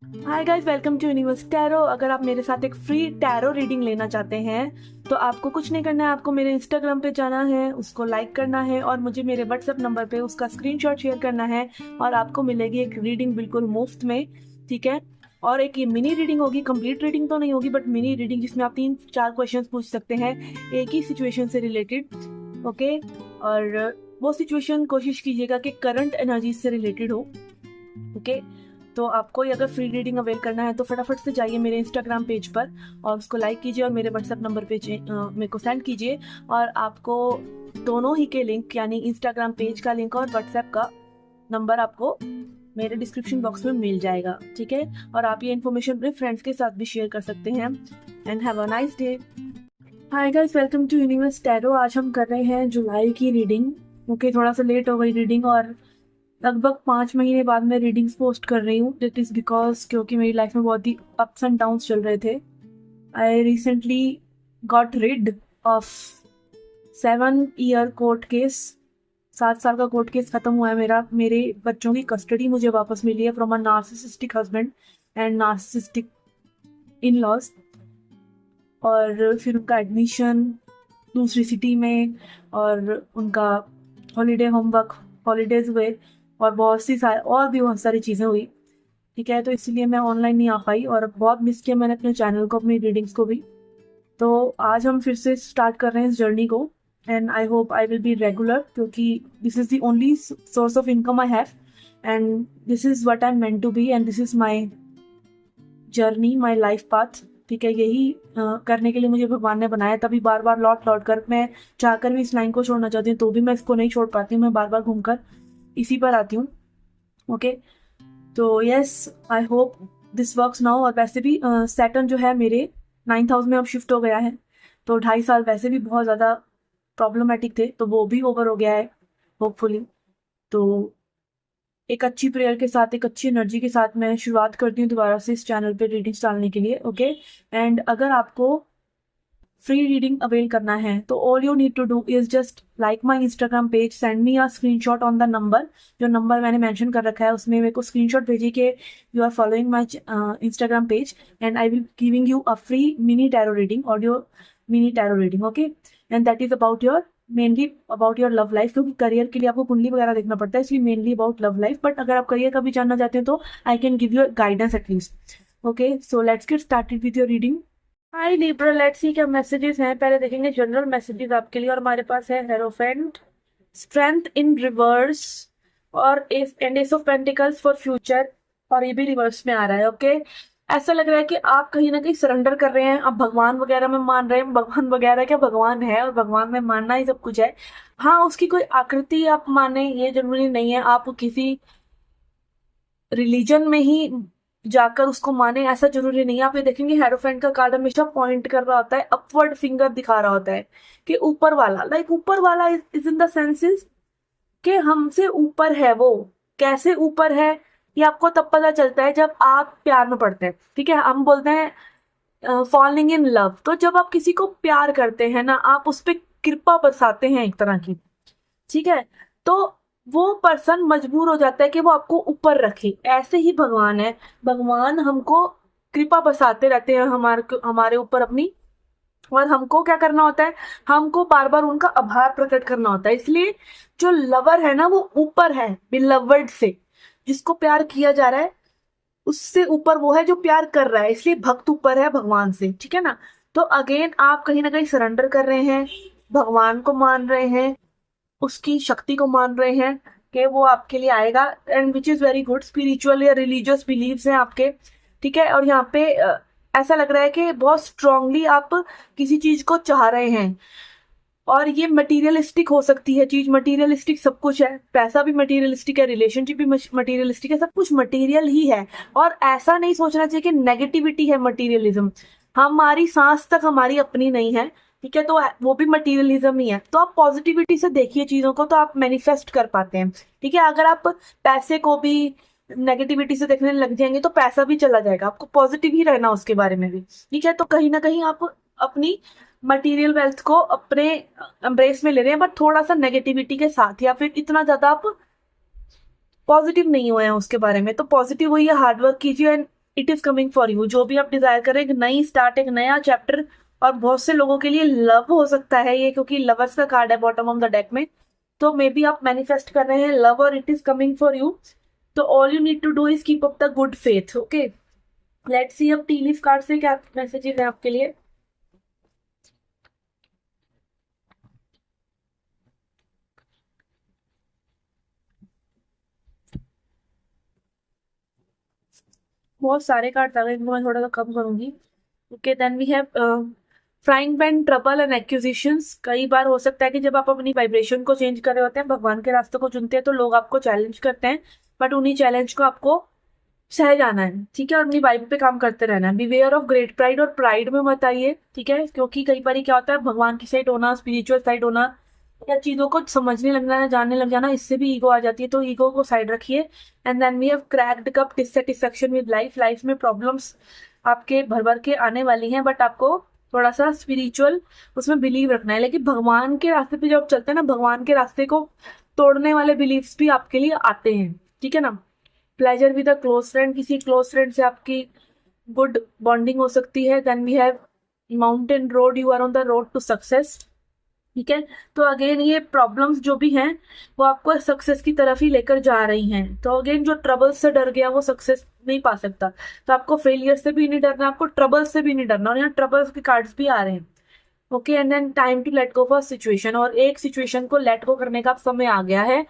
Hi guys, welcome to universe tarot. अगर आप मेरे साथ एक फ्री टैरो रीडिंग लेना चाहते हैं तो आपको कुछ नहीं करना है। आपको मेरे इंस्टाग्राम पे जाना है, उसको लाइक करना है और मुझे मेरे व्हाट्सएप नंबर पे उसका स्क्रीनशॉट शेयर करना है और आपको मिलेगी एक रीडिंग बिल्कुल मुफ्त में। ठीक है। और एक ये मिनी रीडिंग होगी, कंप्लीट रीडिंग तो नहीं होगी बट मिनी रीडिंग, जिसमें आप 3-4 क्वेश्चंस पूछ सकते हैं एक ही सिचुएशन से रिलेटेड। ओके। और वो सिचुएशन कोशिश कीजिएगा कि करंट एनर्जी से रिलेटेड हो। ओके। तो आपको अगर फ्री रीडिंग अवेल करना है तो फटाफट से जाइए मेरे इंस्टाग्राम पेज पर और उसको लाइक कीजिए और मेरे व्हाट्सएप नंबर पे मेरे को सेंड कीजिए। और आपको दोनों ही के लिंक, यानी इंस्टाग्राम पेज का लिंक और व्हाट्सएप का नंबर, आपको मेरे डिस्क्रिप्शन बॉक्स में मिल जाएगा। ठीक है। और आप ये इन्फॉर्मेशन अपने फ्रेंड्स के साथ भी शेयर कर सकते हैं। And have a nice day. Hi guys, welcome to universe tarot. आज हम कर रहे हैं जुलाई की रीडिंग। ओके, थोड़ा सा लेट हो गई रीडिंग और लगभग 5 महीने बाद मैं रीडिंग्स पोस्ट कर रही हूँ। दिट इज़ बिकॉज क्योंकि मेरी लाइफ में बहुत ही अप्स एंड डाउन्स चल रहे थे। I recently got rid of 7 year court case. 7 साल का कोर्ट केस खत्म हुआ है मेरा। मेरे बच्चों की कस्टडी मुझे वापस मिली है from a narcissistic husband and narcissistic in laws. और फिर उनका एडमिशन दूसरी सिटी में और उनका हॉलीडे होमवर्क, हॉलीडेज हुए और बहुत सारी चीज़ें हुई। ठीक है। तो इसलिए मैं ऑनलाइन नहीं आ पाई और बहुत मिस किया मैंने अपने चैनल को, अपनी रीडिंग्स को भी। तो आज हम फिर से स्टार्ट कर रहे हैं इस जर्नी को। And I hope I will be regular, क्योंकि this is the only source of income I have and this is what I am meant to be and this is my journey, my life path. ठीक है। यही करने के लिए मुझे भगवान ने बनाया। तभी बार बार लौट लौट कर, मैं चाहकर भी इस लाइन को छोड़ना चाहती हूँ तो भी मैं इसको नहीं छोड़ पाती हूँ। मैं बार बार घूमकर इसी पर आती हूँ। ओके। तो yes, I hope this works now. और वैसे भी सैटर्न जो है मेरे 9th हाउस में अब शिफ्ट हो गया है। तो 2.5 साल वैसे भी बहुत ज़्यादा प्रॉब्लमेटिक थे, तो वो भी ओवर हो गया है होपफुली। तो एक अच्छी प्रेयर के साथ, एक अच्छी एनर्जी के साथ मैं शुरुआत करती हूँ दोबारा से इस चैनल पे रीडिंग्स डालने के लिए। ओके। एंड अगर आपको फ्री रीडिंग अवेल करना है तो all you need to do is just like my Instagram page, send me a screenshot on the number. जो नंबर मैंने मेंशन कर रखा है उसमें मेरे को स्क्रीनशॉट भेजिए कि you are following my Instagram page and I will giving you a free mini tarot reading, audio mini tarot reading. Okay. And that is about your, mainly about your love life, क्योंकि career के लिए आपको कुंडली वगैरह देखना पड़ता है, इसलिए mainly about love life. But अगर आप करियर का भी जानना चाहते हैं तो I can give you guidance at least. Okay, so let's get started with your reading. Hi Libra, let's see क्या मैसेजेस हैं। पहले देखेंगे जनरल मैसेजेस आपके लिए। और हमारे पास है हेरोफेंट, स्ट्रेंथ इन रिवर्स और S of pentacles for future. और ये भी रिवर्स में आ रहा है। ओके। ऐसा लग रहा है कि आप कहीं ना कहीं सरेंडर कर रहे हैं। आप भगवान वगैरह में मान रहे हैं। भगवान वगैरह क्या, भगवान है और भगवान में मानना ही सब कुछ है। हाँ, उसकी कोई आकृति आप माने ये जरूरी नहीं है। आप किसी रिलीजन में ही जाकर उसको माने ऐसा जरूरी नहीं है। आप ये देखेंगे हेरोफेंट का कार्ड हमेशा पॉइंट कर रहा होता है, अपवर्ड फिंगर दिखा रहा होता है कि ऊपर वाला, लाइक ऊपर वाला इज इन द सेंसेस कि हमसे ऊपर है वो। कैसे ऊपर है ये आपको तब पता चलता है जब आप प्यार में पड़ते हैं। ठीक है। हम बोलते हैं फॉलिंग इन लव। तो जब आप किसी को प्यार करते हैं ना, आप उस पर कृपा बरसाते हैं एक तरह की। ठीक है। तो वो पर्सन मजबूर हो जाता है कि वो आपको ऊपर रखे। ऐसे ही भगवान है। भगवान हमको कृपा बरसाते रहते हैं हमारे ऊपर अपनी। और हमको क्या करना होता है, हमको बार बार उनका आभार प्रकट करना होता है। इसलिए जो लवर है ना वो ऊपर है बिलवर्ड से। जिसको प्यार किया जा रहा है उससे ऊपर वो है जो प्यार कर रहा है। इसलिए भक्त ऊपर है भगवान से। ठीक है ना। तो अगेन आप कहीं ना कहीं सरेंडर कर रहे हैं, भगवान को मान रहे हैं, उसकी शक्ति को मान रहे हैं कि वो आपके लिए आएगा। And which is very good. Spiritual या रिलीजियस बिलीव्स हैं आपके। ठीक है। और यहाँ पे ऐसा लग रहा है कि बहुत स्ट्रांगली आप किसी चीज को चाह रहे हैं। और ये मटीरियलिस्टिक हो सकती है चीज। मटीरियलिस्टिक सब कुछ है। पैसा भी मटीरियलिस्टिक है, रिलेशनशिप भी मटीरियलिस्टिक है, सब कुछ मटीरियल ही है। और ऐसा नहीं सोचना चाहिए कि नेगेटिविटी है मटीरियलिज्म। हमारी सांस तक हमारी अपनी नहीं है। ठीक है। तो वो भी मटीरियलिज्म ही है। तो आप पॉजिटिविटी से देखिए चीजों को तो आप मैनिफेस्ट कर पाते हैं। ठीक है। अगर आप पैसे को भी नेगेटिविटी से देखने लग जाएंगे तो पैसा भी चला जाएगा। आपको पॉजिटिव ही रहना उसके बारे में भी। ठीक है। तो कहीं ना कहीं आप अपनी मटेरियल वेल्थ को अपने एम्ब्रेस में ले रहे हैं, बट थोड़ा सा नेगेटिविटी के साथ, या फिर इतना ज्यादा आप पॉजिटिव नहीं हुए हैं उसके बारे में। तो पॉजिटिव हुई, हार्डवर्क कीजिए and it is coming for you. जो भी आप डिजायर करें, एक नई स्टार्ट, एक नया चैप्टर। और बहुत से लोगों के लिए लव हो सकता है ये, क्योंकि लवर्स का कार्ड है बॉटम ऑफ द डेक में। तो मे बी आप मैनिफेस्ट कर रहे हैं लव और it is coming for you. तो all you need to do is keep up the good faith. Okay, let's see अब टी लीफ कार्ड से क्या मैसेजेस है आपके लिए। बहुत सारे कार्ड आ गए, इनको मैं थोड़ा सा कम करूंगी। Okay, then we have frying pan, trouble and accusations. कई बार हो सकता है कि जब आप अपनी वाइब्रेशन को चेंज कर रहे होते हैं, भगवान के रास्ते को चुनते हैं, तो लोग आपको चैलेंज करते हैं, बट उन्हीं चैलेंज को आपको सह जाना है, ठीक है, और अपनी वाइब पे काम करते रहना है। बिवेयर ऑफ ग्रेट प्राइड, और प्राइड में मत आइए, ठीक है, क्योंकि कई बार क्या होता है, भगवान की साइड होना, स्पिरिचुअल साइड होना, या चीजों को समझने लग जाना, जानने लग जाना, इससे भी ईगो आ जाती है, तो ईगो को साइड रखिए। And then we have cracked cup, dissatisfaction with life. Life में प्रॉब्लम्स आपके भर भर के आने वाली हैं, बट आपको थोड़ा सा स्पिरिचुअल उसमें बिलीव रखना है। लेकिन भगवान के रास्ते पे जब चलते हैं ना, भगवान के रास्ते को तोड़ने वाले बिलीव्स भी आपके लिए आते हैं, ठीक है ना। Pleasure with a close friend, किसी क्लोज फ्रेंड से आपकी गुड बॉन्डिंग हो सकती है। Then we have mountain road, you are on the road to success, ठीक है। तो अगेन ये प्रॉब्लम्स जो भी हैं वो आपको सक्सेस की तरफ ही लेकर जा रही हैं। तो अगेन जो ट्रबल से डर गया वो सक्सेस नहीं पा सकता। तो आपको फेलियर से भी नहीं डरना, आपको ट्रबल से भी नहीं डरना, और यहाँ ट्रबल्स के कार्ड्स भी आ रहे हैं। Okay, and then time to let go for situation, और एक सिचुएशन को लेट गो करने का समय आ गया है।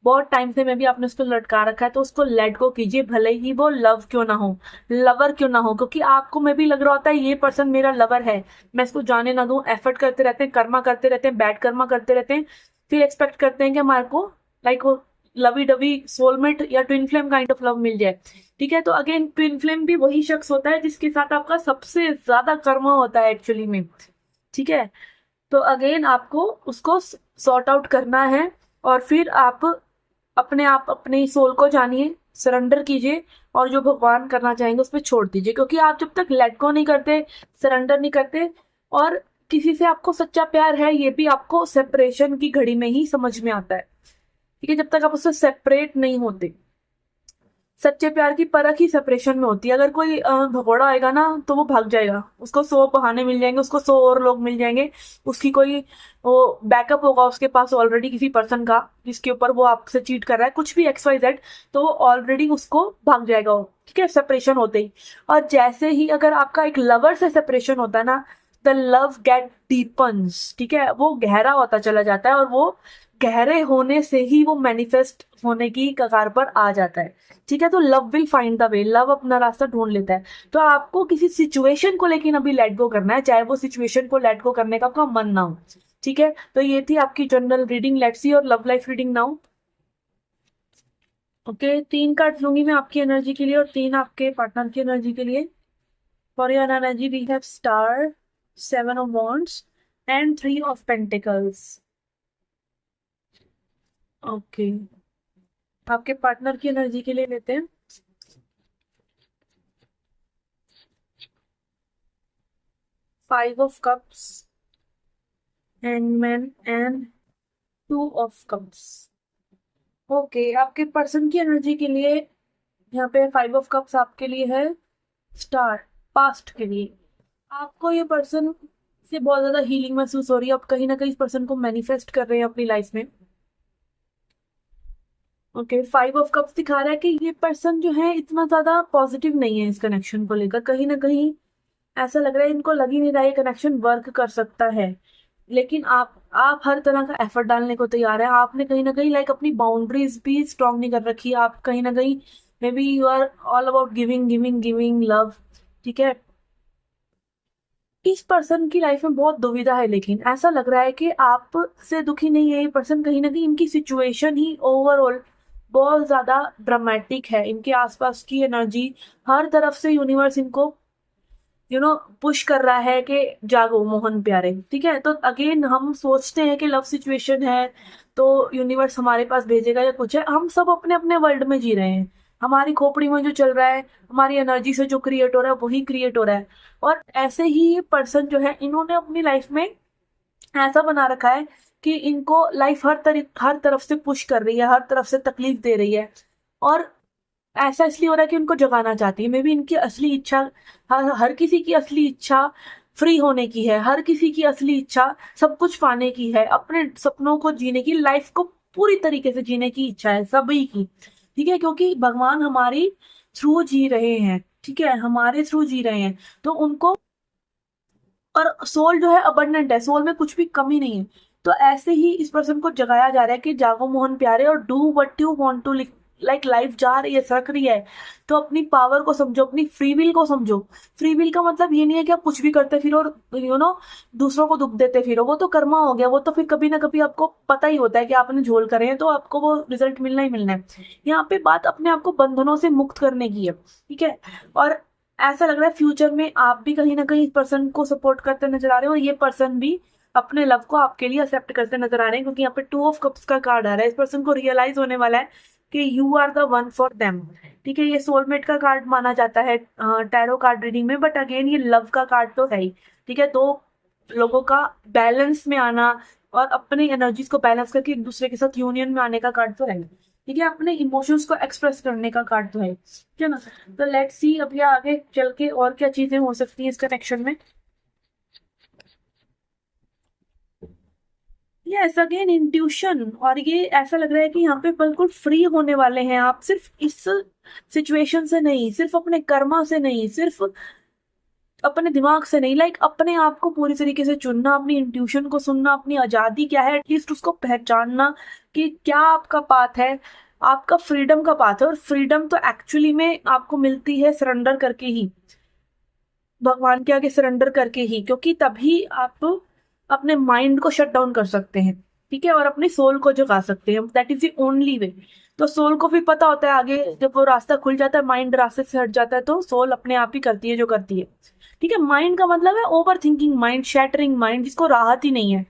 बहुत टाइम से मैं भी आपने उसको लटका रखा है, तो उसको लेट गो कीजिए, भले ही वो लव क्यों ना हो, लवर क्यों ना हो, क्योंकि आपको में भी लग रहा होता है ये पर्सन मेरा लवर है, मैं इसको जाने ना दूं। एफर्ट करते रहते हैं, कर्मा करते रहते हैं, बैड कर्मा करते रहते हैं, फिर एक्सपेक्ट करते हैं कि हमारे को लाइक वो लवी डवी सोलमेट या twin flame kind of love मिल जाए, ठीक है। तो अगेन ट्विन फ्लेम भी वही शख्स होता है जिसके साथ आपका सबसे ज्यादा कर्मा होता है एक्चुअली में, ठीक है। तो अगेन आपको उसको सॉर्ट आउट करना है, और फिर आप अपने सोल को जानिए, सरेंडर कीजिए, और जो भगवान करना चाहेंगे उस पर छोड़ दीजिए। क्योंकि आप जब तक लेट गो नहीं करते, सरेंडर नहीं करते, और किसी से आपको सच्चा प्यार है ये भी आपको सेपरेशन की घड़ी में ही समझ में आता है, ठीक है। जब तक आप उससे सेपरेट नहीं होते, सच्चे प्यार की परख ही सेपरेशन में होती है। अगर कोई भगोड़ा आएगा ना तो वो भाग जाएगा, उसको 100 बहाने मिल जाएंगे, उसको 100 और लोग मिल जाएंगे, उसकी कोई वो बैकअप होगा उसके पास ऑलरेडी किसी पर्सन का जिसके ऊपर वो आपसे चीट कर रहा है, कुछ भी XYZ, तो वो ऑलरेडी उसको भाग जाएगा वो, ठीक है, सेपरेशन होते ही। और जैसे ही अगर आपका एक लवर से सेपरेशन होता है ना, द लव गेट डीपन्स, ठीक है, वो गहरा होता चला जाता है, और वो गहरे होने से ही वो मैनिफेस्ट होने की कगार पर आ जाता है, ठीक है। तो love will find the way, love अपना रास्ता ढूंढ लेता है। तो आपको किसी सिचुएशन को लेकिन अभी लेट गो करना है, चाहे वो सिचुएशन को लेट गो करने का आपका मन ना हो, ठीक है। तो ये थी आपकी जनरल रीडिंग, लेट्स सी और love life reading now. Okay, 3 card लूंगी मैं आपकी एनर्जी के लिए और 3 आपके पार्टनर की एनर्जी के लिए। For your energy we have star, 7 of wands and 3 of pentacles. Okay, आपके पार्टनर की एनर्जी के लिए लेते हैं। 5 of cups, hangman and 2 of cups. Okay, आपके पर्सन की एनर्जी के लिए यहाँ पे 5 ऑफ कप्स आपके लिए है स्टार, पास्ट के लिए। आपको ये पर्सन से बहुत ज्यादा हीलिंग महसूस हो रही है, आप कहीं ना कहीं इस पर्सन को मैनिफेस्ट कर रहे हैं अपनी लाइफ में। ओके, 5 ऑफ कप्स दिखा रहा है कि ये पर्सन जो है इतना ज्यादा पॉजिटिव नहीं है इस कनेक्शन को लेकर, कहीं ना कहीं ऐसा लग रहा है इनको लग ही नहीं रहा है ये कनेक्शन वर्क कर सकता है। लेकिन आप हर तरह का एफर्ट डालने को तैयार है। आपने कहीं ना कहीं लाइक अपनी बाउंड्रीज भी स्ट्रांग नहीं कर रखी, आप कहीं ना कहीं may be you are all about giving giving giving love, ठीक है। इस पर्सन की लाइफ में बहुत दुविधा है, लेकिन ऐसा लग रहा है कि आप से दुखी नहीं है ये पर्सन, कहीं ना कहीं इनकी सिचुएशन ही ओवरऑल बहुत ज्यादा ड्रामेटिक है। इनके आसपास की एनर्जी, हर तरफ से यूनिवर्स इनको पुश कर रहा है कि जागो मोहन प्यारे, ठीक है। तो अगेन हम सोचते हैं कि लव सिचुएशन है तो यूनिवर्स हमारे पास भेजेगा या कुछ है, हम सब अपने अपने वर्ल्ड में जी रहे हैं। हमारी खोपड़ी में जो चल रहा है, हमारी एनर्जी से जो क्रिएट हो रहा है वही क्रिएट हो रहा है। और ऐसे ही ये पर्सन जो है, इन्होंने अपनी लाइफ में ऐसा बना रखा है कि इनको लाइफ हर तरफ से पुश कर रही है, हर तरफ से तकलीफ दे रही है। और ऐसा इसलिए हो रहा है कि उनको जगाना चाहती है। मे बी इनकी असली इच्छा, हर किसी की असली इच्छा फ्री होने की है, हर किसी की असली इच्छा सब कुछ पाने की है, अपने सपनों को जीने की, लाइफ को पूरी तरीके से जीने की इच्छा है सभी की। ठीक है, क्योंकि भगवान हमारी थ्रू जी रहे हैं, ठीक है, हमारे थ्रू जी रहे हैं, तो उनको, और सोल जो है अबंडेंट है, सोल में कुछ भी कमी नहीं है। तो ऐसे ही इस पर्सन को जगाया जा रहा है कि जागो मोहन प्यारे और do what you want to, like life जा रही है, सरक रही है, तो अपनी पावर को समझो, अपनी फ्री विल को समझो। फ्री विल का मतलब ये नहीं है कि आप कुछ भी करते फिरो और दूसरों को दुख देते फिरो, वो तो कर्मा हो गया, वो तो फिर कभी ना कभी आपको पता ही होता है कि आपने झोल करे हैं तो आपको वो रिजल्ट मिलना ही मिलना है। यहाँ पे बात अपने आप को बंधनों से मुक्त करने की है, ठीक है। और ऐसा लग रहा है फ्यूचर में आप भी कहीं ना कहीं इस पर्सन को सपोर्ट करते नजर आ रहे हो, और ये पर्सन भी अपने लव को आपके लिए एक्सेप्ट करते नजर आ रहे हैं, क्योंकि यहाँ पे 2 ऑफ कप्स का कार्ड आ रहा है। इस पर्सन को रियलाइज होने वाला है कि you are the one for them, ठीक है। ये सोलमेट का कार्ड माना जाता है टैरो कार्ड रीडिंग में, बट अगेन ये लव का कार्ड तो है ही, ठीक है। दो लोगों का बैलेंस में आना और अपनी एनर्जीज को बैलेंस करके एक दूसरे के साथ यूनियन में आने का कार्ड तो है, ठीक है। अपने इमोशंस को एक्सप्रेस करने का कार्ड तो है, ठीक है ना। तो लेट्स सी अब ये आगे चल के और क्या चीजें हो सकती हैं इस कनेक्शन में। ये ऐसा अगेन इंट्यूशन, और ये ऐसा लग रहा है कि यहाँ पे बिल्कुल फ्री होने वाले हैं आप, सिर्फ इस सिचुएशन से नहीं, सिर्फ अपने कर्मा से नहीं, सिर्फ अपने दिमाग से नहीं, लाइक अपने आप को पूरी तरीके से चुनना, अपनी इंट्यूशन को सुनना, अपनी आजादी क्या है एटलीस्ट उसको पहचानना कि क्या आपका पाथ है, आपका फ्रीडम का पाथ है। और फ्रीडम तो एक्चुअली में आपको मिलती है सरेंडर करके ही, भगवान के आगे सरेंडर करके ही, क्योंकि तभी आप अपने माइंड को शट डाउन कर सकते हैं, ठीक है, और अपने सोल को जगा सकते हैं। That is the only way. तो सोल को भी पता होता है आगे जब वो रास्ता खुल जाता है, माइंड रास्ते से हट जाता है, तो सोल अपने आप ही करती है जो करती है, ठीक है। माइंड का मतलब है over thinking mind, shattering mind, जिसको राहत ही नहीं है,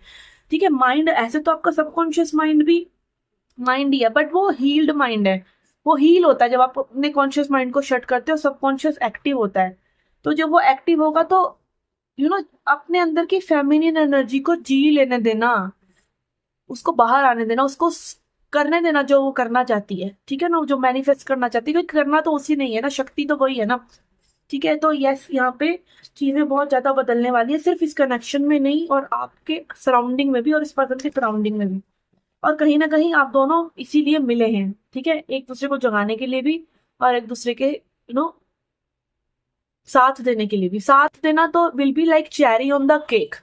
ठीक है। माइंड ऐसे तो आपका सबकॉन्शियस माइंड भी माइंड ही है, बट वो हील्ड माइंड है। वो हील होता है जब आप अपने कॉन्शियस माइंड को शट करते हो, सबकॉन्शियस एक्टिव होता है। तो जब वो एक्टिव होगा तो अपने अंदर की फेमिनिन एनर्जी को जी लेने देना, उसको बाहर आने देना, उसको करने देना जो वो करना चाहती है, ठीक है ना, जो मैनिफेस्ट करना चाहती है, क्योंकि करना तो उसी नहीं है ना, शक्ति तो वही है ना, ठीक है। तो यस, यहाँ पे चीजें बहुत ज्यादा बदलने वाली है, सिर्फ इस कनेक्शन में नहीं, और आपके सराउंडिंग में भी, और इस पर्सन के सराउंडिंग में भी। और कहीं ना कहीं आप दोनों इसीलिए मिले हैं, ठीक है, एक दूसरे को जगाने के लिए भी, और एक दूसरे के साथ देने के लिए भी। साथ देना तो will be like cherry on the cake,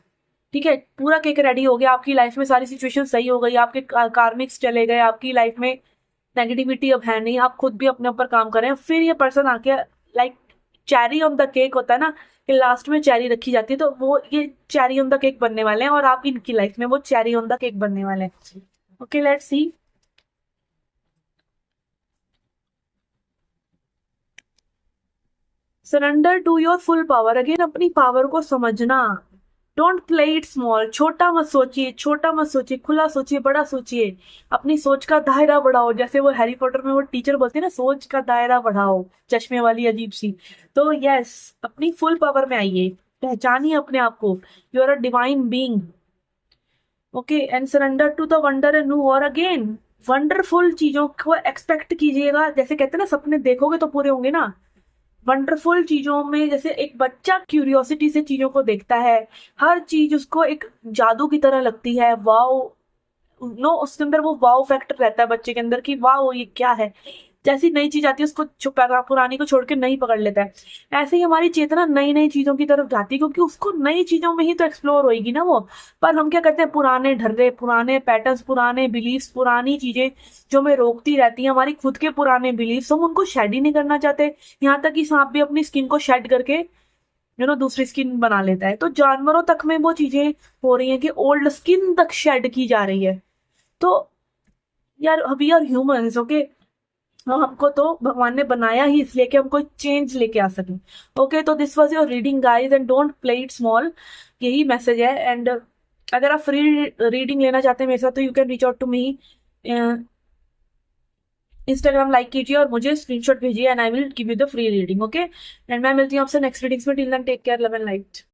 ठीक है। पूरा केक रेडी हो गया, आपकी लाइफ में सारी सिचुएशन सही हो गई, आपके कार्मिक्स चले गए, आपकी लाइफ में नेगेटिविटी अब है नहीं, आप खुद भी अपने ऊपर काम कर रहे हैं, फिर ये पर्सन आके like cherry on the cake होता है ना, कि लास्ट में चेरी रखी जाती है, तो वो ये चेरी ऑन द केक बनने वाले हैं, और आप इनकी लाइफ में वो चेरी ऑन द केक बनने वाले हैं। Okay, let's see. Surrender to your full power, again अपनी पावर को समझना। डोंट प्ले इट स्मॉल, छोटा मत सोचिए, छोटा मत सोचिए, खुला सोचिए, बड़ा सोचिए। अपनी सोच का दायरा बढ़ाओ, जैसे वो हैरी पॉटर में वो टीचर बोलती है ना, सोच का दायरा बढ़ाओ, चश्मे वाली अजीब सी। तो यस, अपनी फुल पावर में आइए, पहचानिए अपने आप को, you are a divine being. Okay, and surrender to the wonder and new, और अगेन वंडरफुल चीजों को एक्सपेक्ट कीजिएगा, जैसे कहते हैं ना, सपने देखोगे तो पूरे होंगे ना। वंडरफुल चीजों में, जैसे एक बच्चा क्यूरियोसिटी से चीजों को देखता है, हर चीज उसको एक जादू की तरह लगती है, वाओ, उसके अंदर वो वाओ फैक्टर रहता है बच्चे के अंदर कि वाओ ये क्या है। जैसी नई चीज आती है उसको छुपा, पुरानी को छोड़ के नई पकड़ लेता है। ऐसे ही हमारी चेतना नई नई चीजों की तरफ जाती है, क्योंकि उसको नई चीजों में ही तो एक्सप्लोर होगी ना वो। पर हम क्या करते हैं, पुराने ढर्रे, पुराने पैटर्न्स, पुराने बिलीफ्स, पुरानी चीजें जो हमें रोकती रहती है, हमारी खुद के पुराने बिलीफ्स, हम उनको शेड ही नहीं करना चाहते। यहाँ तक कि सांप भी अपनी स्किन को शेड करके दूसरी स्किन बना लेता है। तो जानवरों तक में वो चीजें हो रही हैं कि ओल्ड स्किन तक शेड की जा रही है। तो यार, वी आर ह्यूमंस, ओके। हमको तो भगवान ने बनाया ही इसलिए कि हम कोई चेंज लेके आ सकें। ओके, तो this was your reading guys, and don't play it small, यही मैसेज है। एंड अगर आप फ्री रीडिंग लेना चाहते हैं मेरे साथ, तो you can reach out to me, Instagram like कीजिए और मुझे स्क्रीनशॉट भेजिए, and I will give you the free reading. Okay, and मैं मिलती हूँ आपसे नेक्स्ट रीडिंग्स में। Till then take care, love and light.